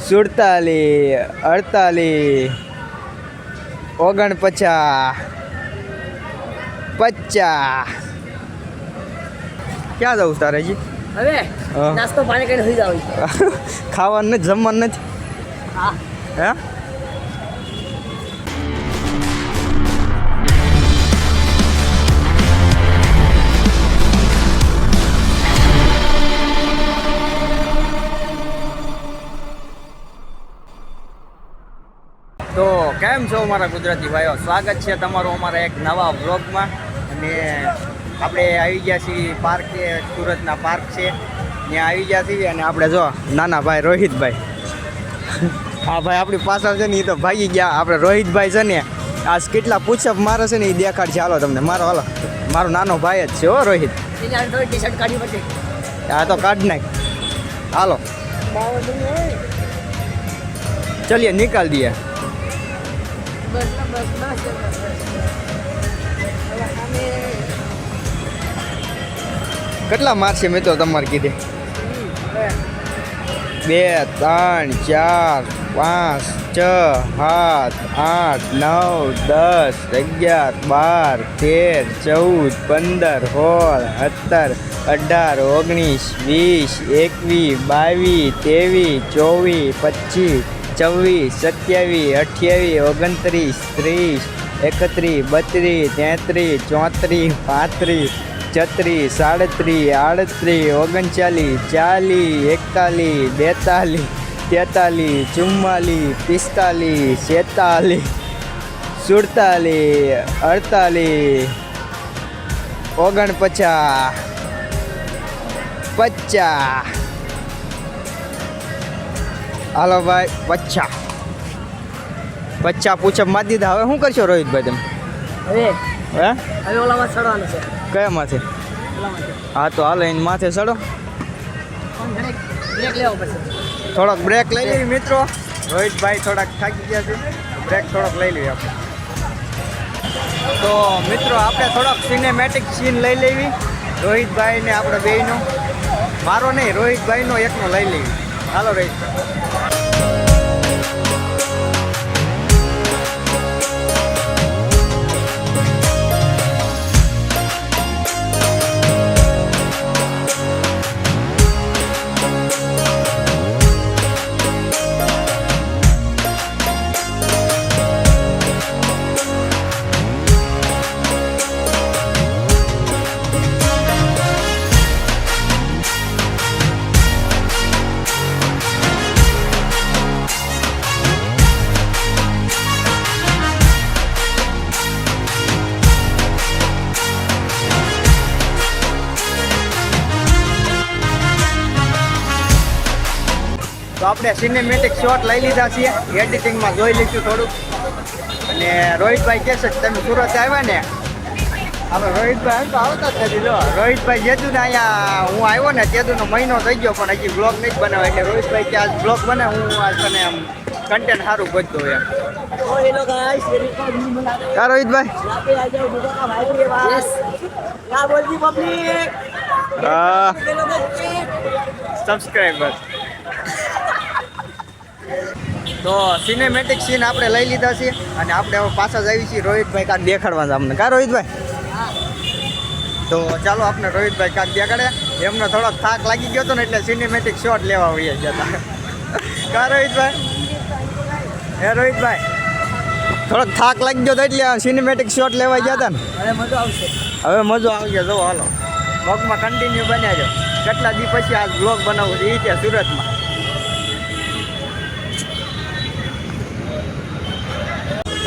47 48 49 50. ક્યાં જવું તારે જી? હવે નાસ્તો પાણી કરીને સુઈ જાવ. ખાવાનું નથી, જમવાનું નથી. હા હે? તો કેમ છો મારા ગુજરાતી ભાઈઓ, સ્વાગત છે તમારું અમારા એક નવા વ્લોગમાં. અને આપણે આવી ગયા છીએ પાર્કે, સુરતના પાર્ક છે ત્યાં આવી ગયા છીએ. અને આપણે જો નાના ભાઈ રોહિતભાઈ, હા ભાઈ આપણી પાછળ છે ને એ તો ભાગી ગયા. આપણે રોહિતભાઈ છે ને આજ કેટલા પુશઅપ મારે છે ને એ દેખાડશે. હાલો તમને મારો, હાલો મારો નાનો ભાઈ જ છે હો રોહિત. ટી શર્ટ કાઢી પડશે. હા તો કાઢ નાખ, હાલો ચલીએ નિકાલ દઈએ. કેટલા મારશે મિત્રો તમારે કીધે? 2 3 4 5 6 7 8 9 10 11 12 13 14 15 16 17 18 19 20 21 23 24 25 26 27 28 29 30 31 32 33 34 35 36 37 38 40 41 42 43 44 45 46 48 49 હાલો ભાઈ 50 પૂછપ મારી દીધા. હવે શું કરશો રોહિતભાઈ તમે? હવે ઓલામાં ચડવાનું છે. કયા માથે? હા તો હાલો એને માથે ચડો. બ્રેક લેવો પડશે. થોડોક બ્રેક લઈ લેવી મિત્રો. રોહિતભાઈ થોડાક થાકી ગયા છે, બ્રેક થોડોક લઈ લેવી આપણે. તો મિત્રો આપણે થોડોક સિનેમેટિક સીન લઈ લેવી રોહિતભાઈ ને આપણે બેયનો. મારો નહીં, રોહિતભાઈનો એકનો લઈ લેવી. હાલો રોહિતભાઈ. તો આપણે સિનેમેટિક શોટ લઈ લીધા છીએ, એડિટિંગમાં જોઈ લઈશું થોડુંક. અને રોહિતભાઈ કહેશે કે તમે સુરત આવ્યા ને, આપણે રોહિતભાઈ તો આવતા જ નથી. જો રોહિતભાઈ જેતું ને અહીંયા હું આવ્યો ને તેદુનો મહિનો થઈ ગયો પણ હજી બ્લોગ નહીં બનાવે. એટલે રોહિતભાઈ કે આજ બ્લોગ બને, હું આજ તને આમ કન્ટેન્ટ સારું ગોતતો એમ. કા રોહિતભાઈ? સબસ્ક્રાઈબર. તો સિનેમેટિક સીન આપણે લઈ લીધા છે અને આપણે હવે પાછા જ આવી છીએ રોહિતભાઈ કાંક દેખાડવા છે અમને. કા રોહિતભાઈ? તો ચાલો આપણે રોહિતભાઈ કાંક દેખાડે. એમનો થોડોક થાક લાગી ગયો હતો ને એટલે સિનેમેટિક શોટ લેવા આવીએ જતા. કા રોહિતભાઈ? હે રોહિતભાઈ, થોડોક થાક લાગી ગયો હતો એટલે સિનેમેટિક શોટ લેવા ગયા હતા ને. હવે મજો આવશે. હવે મજો આવશે. જો હાલો બ્લોગમાં કન્ટિન્યુ બનાવજો. કેટલા દી પછી આ બ્લોગ બનાવવું છે એ છે સુરતમાં.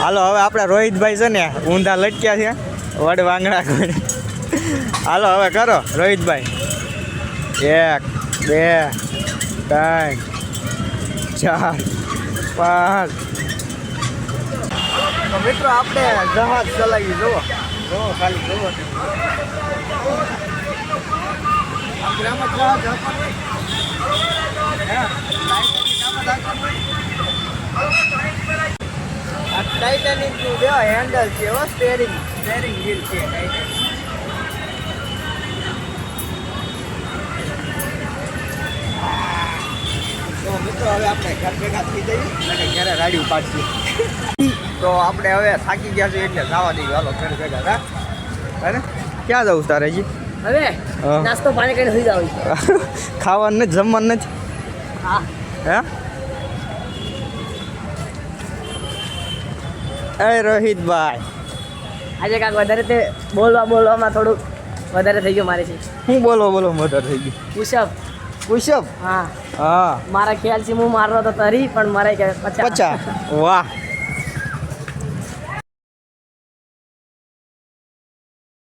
હાલો હવે આપણે રોહિતભાઈ છે ને ઊંધા લટક્યા છે વડ વાંગડા કોઈ. હાલો હવે કરો રોહિતભાઈ. 1 2 3 4 5. તો મિત્રો આપણે જહાજ ચલાવી જુઓ ખાલી જુઓ. ટાઇટેનિક નું જો હેન્ડલ છે, સ્ટેરિંગ વ્હીલ છે ટાઇટેનિક. તો મિત્રો હવે આપણે ઘર ભેગા થઈ જઈએ અને ઘરે રાડી પાડીએ તો આપણે હવે થાકી ગયા છીએ એટલે જવા દઈએ હાલો ઘર ભેગા હા અરે ક્યાં જવું તારે જી હવે હા. નાસ્તો પાણી કરીને સુઈ જાવ ખાવાનું નથી જમવાનું નથી હા હે એ રોહિતભાઈ આજે કાંક વધારે તે બોલવામાં થોડુંક વધારે થઈ ગયું મારેથી હું બોલો મદર થઈ ગયું પુષપ પુષપ હા હા મારા ખ્યાલથી હું મારતો હતો તરી પણ મારે કે 50 50 વાહ